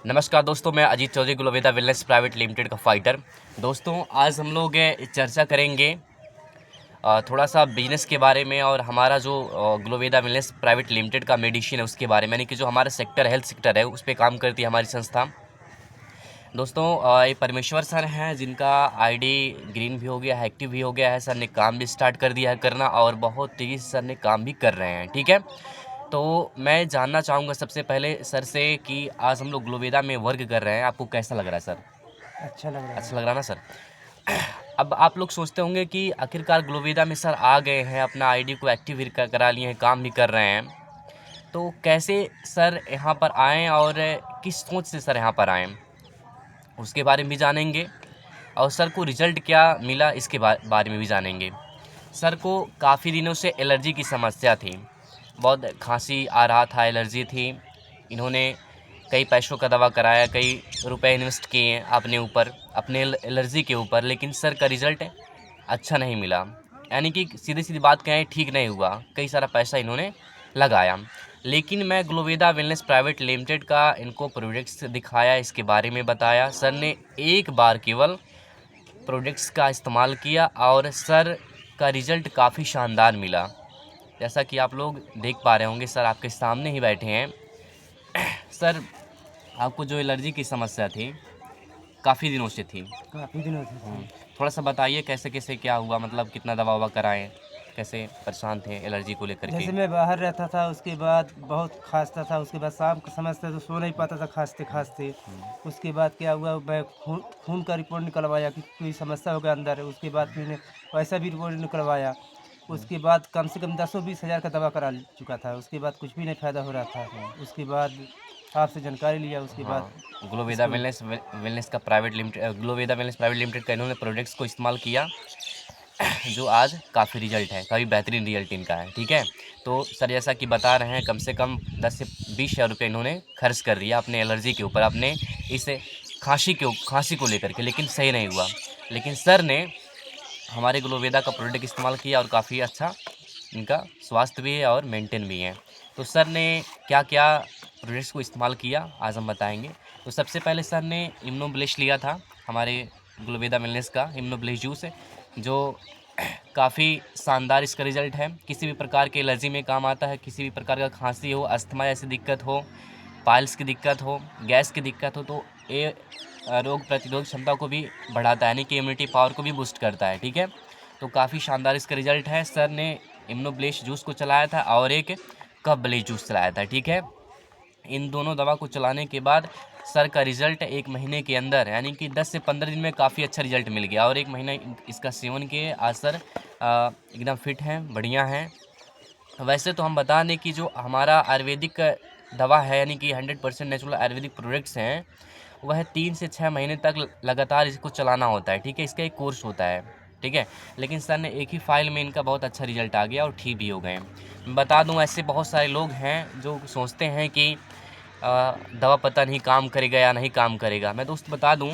नमस्कार दोस्तों, मैं Ajit Chaudhary Gloveda wellness private limited का फाइटर। दोस्तों, आज हम लोग चर्चा करेंगे थोड़ा सा बिजनेस के बारे में और हमारा जो ग्लोवेदा वेलनेस प्राइवेट लिमिटेड का मेडिसिन है उसके बारे में, यानी कि जो हमारा सेक्टर हेल्थ सेक्टर है उस पर काम करती है हमारी संस्था। दोस्तों, ये परमेश्वर सर हैं जिनका आईडी ग्रीन भी हो गया है, एक्टिव भी हो गया है। सर ने काम भी स्टार्ट कर दिया है करना और बहुत तेज़ी से सर ने काम भी कर रहे हैं। ठीक है, तो मैं जानना चाहूँगा सबसे पहले सर से कि आज हम लोग ग्लोवेदा में वर्क कर रहे हैं, आपको कैसा लग रहा है सर? अच्छा लग रहा अच्छा है। लग रहा है ना सर? अब आप लोग सोचते होंगे कि आखिरकार ग्लोवेदा में सर आ गए हैं, अपना आईडी को एक्टिव भी करा लिए हैं, काम भी कर रहे हैं, तो कैसे सर यहाँ पर आएँ और किस सोच से सर यहाँ पर आएँ, उसके बारे में भी जानेंगे। और सर को रिजल्ट क्या मिला इसके बारे में भी जानेंगे। सर को काफ़ी दिनों से एलर्जी की समस्या थी, बहुत खांसी आ रहा था, एलर्जी थी। इन्होंने कई पैसों का दवा कराया, कई रुपए इन्वेस्ट किए अपने ऊपर, अपने एलर्जी के ऊपर, लेकिन सर का रिज़ल्ट अच्छा नहीं मिला। यानी कि सीधी सीधी बात कहें, ठीक नहीं हुआ। कई सारा पैसा इन्होंने लगाया, लेकिन मैं ग्लोवेदा वेलनेस प्राइवेट लिमिटेड का इनको प्रोडक्ट्स दिखाया, इसके बारे में बताया। सर ने एक बार केवल प्रोडक्ट्स का इस्तेमाल किया और सर का रिज़ल्ट काफ़ी शानदार मिला। जैसा कि आप लोग देख पा रहे होंगे, सर आपके सामने ही बैठे हैं। सर, आपको जो एलर्जी की समस्या थी काफ़ी दिनों से थी। काफ़ी दिनों से थी। थोड़ा सा बताइए कैसे कैसे क्या हुआ, मतलब कितना दवा ववा कराएं, कैसे परेशान थे एलर्जी को लेकर के? जैसे मैं बाहर रहता था, उसके बाद बहुत खांसता था। उसके बाद शाम के समय से तो सो नहीं पाता था खांसते खांसते। उसके बाद क्या हुआ, मैं खून खून का रिपोर्ट निकलवाया कि कोई समस्या हो गया अंदर है। उसके बाद मैंने वैसा भी रिपोर्ट निकलवाया। उसके बाद कम से कम 10-20 हज़ार का दवा करा चुका था। उसके बाद कुछ भी नहीं फ़ायदा हो रहा था। उसके बाद आपसे जानकारी लिया, उसके बाद हाँ, ग्लोवेदा इसको वेलनेस का private limited, Gloveda wellness private limited का इन्होंने प्रोडक्ट्स को इस्तेमाल किया, जो आज काफ़ी रिजल्ट है, काफ़ी बेहतरीन रिजल्ट इनका है। ठीक है, तो सर जैसा कि बता रहे हैं, कम से कम 10 से 20 हज़ार रुपये इन्होंने खर्च कर दिया अपने एलर्जी के ऊपर, अपने इस खांसी को लेकर के, लेकिन सही नहीं हुआ। लेकिन सर ने हमारे ग्लोवेदा का प्रोडक्ट इस्तेमाल किया और काफ़ी अच्छा इनका स्वास्थ्य भी है और मेंटेन भी है। तो सर ने क्या क्या प्रोडक्ट्स को इस्तेमाल किया आज हम बताएंगे। तो सबसे पहले सर ने इम्नोब्लिश लिया था, हमारे ग्लोवेदा वेलनेस का इम्नोब्लिश जूस, जो काफ़ी शानदार इसका रिजल्ट है। किसी भी प्रकार के एलर्जी में काम आता है, किसी भी प्रकार का खांसी हो, अस्थमा जैसी दिक्कत हो, पाइल्स की दिक्कत हो, गैस की दिक्कत हो, तो ये रोग प्रतिरोधक क्षमता को भी बढ़ाता है, यानी कि इम्यूनिटी पावर को भी बूस्ट करता है। ठीक है, तो काफ़ी शानदार इसका रिजल्ट है। सर ने इम्नोब्लिश जूस को चलाया था और एक कप ब्लिच जूस चलाया था। ठीक है, इन दोनों दवा को चलाने के बाद सर का रिज़ल्ट 1 महीने के अंदर, यानी कि 10 से 15 दिन में काफ़ी अच्छा रिज़ल्ट मिल गया। और 1 महीना इसका सेवन किए, आज सर एकदम फिट हैं, बढ़िया हैं। वैसे तो हम बता दें कि जो हमारा आयुर्वेदिक दवा है, यानी कि 100% नेचुरल आयुर्वेदिक प्रोडक्ट्स हैं, वह 3 से 6 महीने तक लगातार इसको चलाना होता है। ठीक है, इसका एक कोर्स होता है। ठीक है, लेकिन सर ने एक ही फाइल में इनका बहुत अच्छा रिजल्ट आ गया और ठीक भी हो गए। मैं बता दूं, ऐसे बहुत सारे लोग हैं जो सोचते हैं कि दवा पता नहीं काम करेगा या नहीं काम करेगा। मैं दोस्त बता दूं,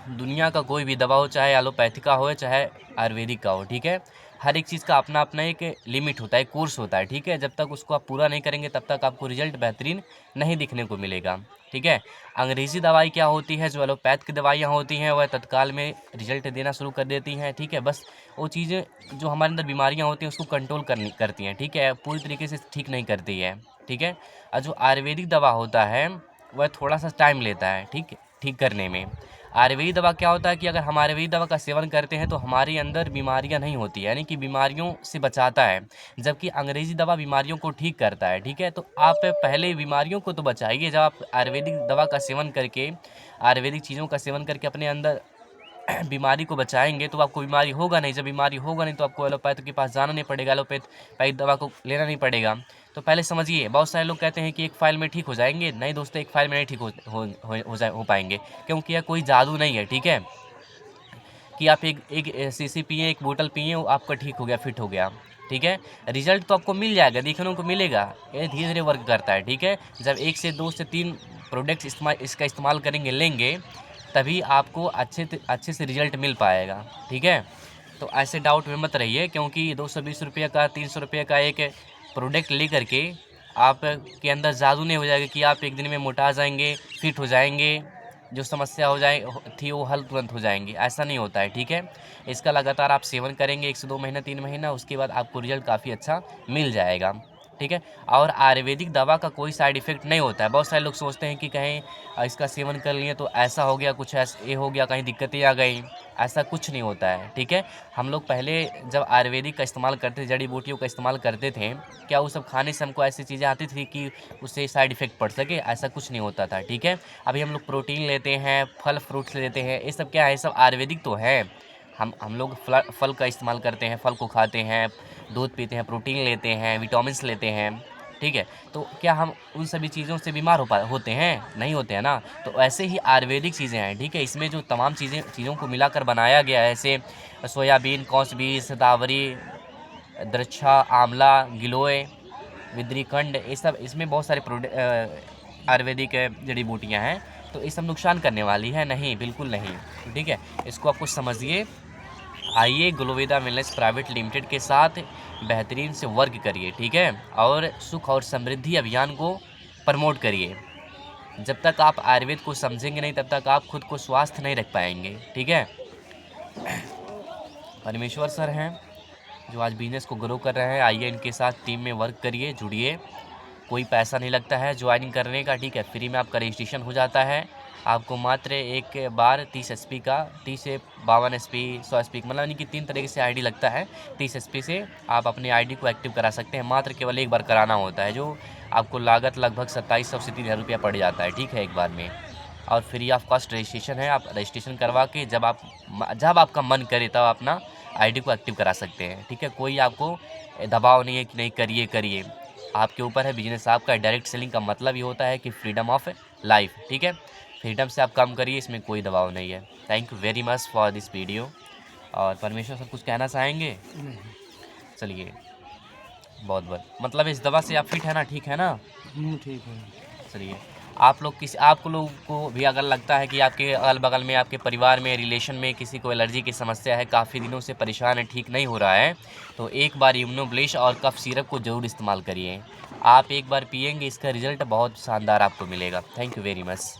दुनिया का कोई भी दवा हो, चाहे एलोपैथी का हो चाहे आयुर्वेदिक का हो, ठीक है, हर एक चीज़ का अपना अपना एक लिमिट होता है, कोर्स होता है। ठीक है, जब तक उसको आप पूरा नहीं करेंगे तब तक आपको रिजल्ट बेहतरीन नहीं दिखने को मिलेगा। ठीक है, अंग्रेज़ी दवाई क्या होती है, जो एलोपैथ की दवाइयाँ होती हैं, वह तत्काल में रिजल्ट देना शुरू कर देती हैं। ठीक है, बस वो चीज़ें जो हमारे अंदर बीमारियाँ होती हैं उसको कंट्रोल करती हैं। ठीक है, पूरी तरीके से ठीक नहीं करती है। ठीक है, और जो आयुर्वेदिक दवा होता है वह थोड़ा सा टाइम लेता है ठीक करने में। आयुर्वेदिक दवा क्या होता है कि अगर हम आयुर्वेदिक दवा का सेवन करते हैं तो हमारे अंदर बीमारियां नहीं होती, यानी कि बीमारियों से बचाता है, जबकि अंग्रेजी दवा बीमारियों को ठीक करता है। ठीक है, तो आप पहले बीमारियों को तो बचाइए। जब आप आयुर्वेदिक दवा का सेवन करके, आयुर्वेदिक चीज़ों का सेवन करके अपने अंदर बीमारी को बचाएंगे तो आपको बीमारी होगा नहीं। जब बीमारी होगा नहीं तो आपको एलोपैथ के पास जाना नहीं पड़ेगा, एलोपैथ दवा को लेना नहीं पड़ेगा। तो पहले समझिए, बहुत सारे लोग कहते हैं कि एक फाइल में ठीक हो जाएंगे। नहीं दोस्तों, एक फाइल में नहीं ठीक हो पाएंगे, क्योंकि यह कोई जादू नहीं है। ठीक है, कि आप एक एक शीशी पिए, एक बोतल पिए, वो आपका ठीक हो गया, फिट हो गया। ठीक है, रिजल्ट तो आपको मिल जाएगा, देखने को मिलेगा, ये धीरे धीरे वर्क करता है। ठीक है, जब 1 से 2 से 3 प्रोडक्ट्स इसका इस्तेमाल करेंगे, लेंगे, तभी आपको अच्छे से रिजल्ट मिल पाएगा। ठीक है, तो ऐसे डाउट में मत रहिए, क्योंकि 220 रुपये का, 300 रुपये का एक प्रोडक्ट ले करके आप के अंदर जादू नहीं हो जाएगा कि आप एक दिन में मोटा जाएंगे, फिट हो जाएंगे, जो समस्या थी वो हल तुरंत हो जाएंगी, ऐसा नहीं होता है। ठीक है, इसका लगातार आप सेवन करेंगे 1 से 2 महीना 3 महीना, उसके बाद आपको रिजल्ट काफ़ी अच्छा मिल जाएगा। ठीक है, और आयुर्वेदिक दवा का कोई साइड इफ़ेक्ट नहीं होता है। बहुत सारे लोग सोचते हैं कि कहीं इसका सेवन कर लिए तो ऐसा हो गया, कुछ ऐसा ये हो गया, कहीं दिक्कतें आ गई, ऐसा कुछ नहीं होता है। ठीक है, हम लोग पहले जब आयुर्वेदिक का इस्तेमाल करते थे, जड़ी बूटियों का इस्तेमाल करते थे, क्या वो सब खाने से हमको ऐसी चीज़ें आती थी कि उससे साइड इफ़ेक्ट पड़ सके? ऐसा कुछ नहीं होता था। ठीक है, अभी हम लोग प्रोटीन लेते हैं, फल फ्रूट्स लेते हैं, ये सब क्या है? ये सब आयुर्वेदिक तो है। हम लोग फल का इस्तेमाल करते हैं, फल को खाते हैं, दूध पीते हैं, प्रोटीन लेते हैं, विटामिन्स लेते हैं। ठीक है, तो क्या हम उन सभी चीज़ों से बीमार होते हैं? नहीं होते हैं ना। तो ऐसे ही आयुर्वेदिक चीज़ें हैं। ठीक है, इसमें जो तमाम चीज़ों को मिलाकर बनाया गया है, जैसे सोयाबीन, कौसबी, शतावरी, द्रक्षा, आंवला, गिलोय, विद्रीखंड, ये सब इसमें बहुत सारे आयुर्वेदिक जड़ी बूटियाँ हैं। तो ये सब नुकसान करने वाली है नहीं, बिल्कुल नहीं। ठीक है, इसको आप कुछ समझिए। आइए ग्लोवेदा वेलनेस प्राइवेट लिमिटेड के साथ बेहतरीन से वर्क करिए। ठीक है, और सुख और समृद्धि अभियान को प्रमोट करिए। जब तक आप आयुर्वेद को समझेंगे नहीं, तब तक आप खुद को स्वस्थ नहीं रख पाएंगे। ठीक है, परमेश्वर सर हैं जो आज बिजनेस को ग्रो कर रहे हैं। आइए इनके साथ टीम में वर्क करिए, जुड़िए। कोई पैसा नहीं लगता है ज्वाइनिंग करने का। ठीक है, फ्री में आपका रजिस्ट्रेशन हो जाता है। आपको मात्र एक बार 30 एसपी का, 30 से 52 एसपी, 100 एसपी, मतलब यानी कि 3 तरीके से आईडी लगता है। 30 एसपी से आप अपनी आईडी को एक्टिव करा सकते हैं। मात्र केवल एक बार कराना होता है, जो आपको लागत लगभग 2700 से 3000 रुपया पड़ जाता है। ठीक है, एक बार में, और फ्री ऑफ कॉस्ट रजिस्ट्रेशन है। आप रजिस्ट्रेशन करवा के जब आपका मन करे तब अपना आईडी को एक्टिव करा सकते हैं। ठीक है, कोई आपको दबाव नहीं है कि नहीं करिए, आपके ऊपर है। बिजनेस आपका। डायरेक्ट सेलिंग का मतलब ये होता है कि फ्रीडम ऑफ लाइफ। ठीक है, फ्रीडम से आप काम करिए, इसमें कोई दबाव नहीं है। Thank you very much for this video. और परमेश्वर सर कुछ कहना चाहेंगे? चलिए, बहुत बहुत, मतलब इस दवा से आप फिट है ना? ठीक है ना? ठीक है। चलिए, आप लोग को भी अगर लगता है कि आपके अगल बगल में, आपके परिवार में, रिलेशन में किसी को एलर्जी की समस्या है, काफ़ी दिनों से परेशान है, ठीक नहीं हो रहा है, तो एक बार इम्यूनोब्लिश और कफ सिरप को ज़रूर इस्तेमाल करिए। आप एक बार पिएंगे, इसका रिजल्ट बहुत शानदार आपको मिलेगा। Thank you very much.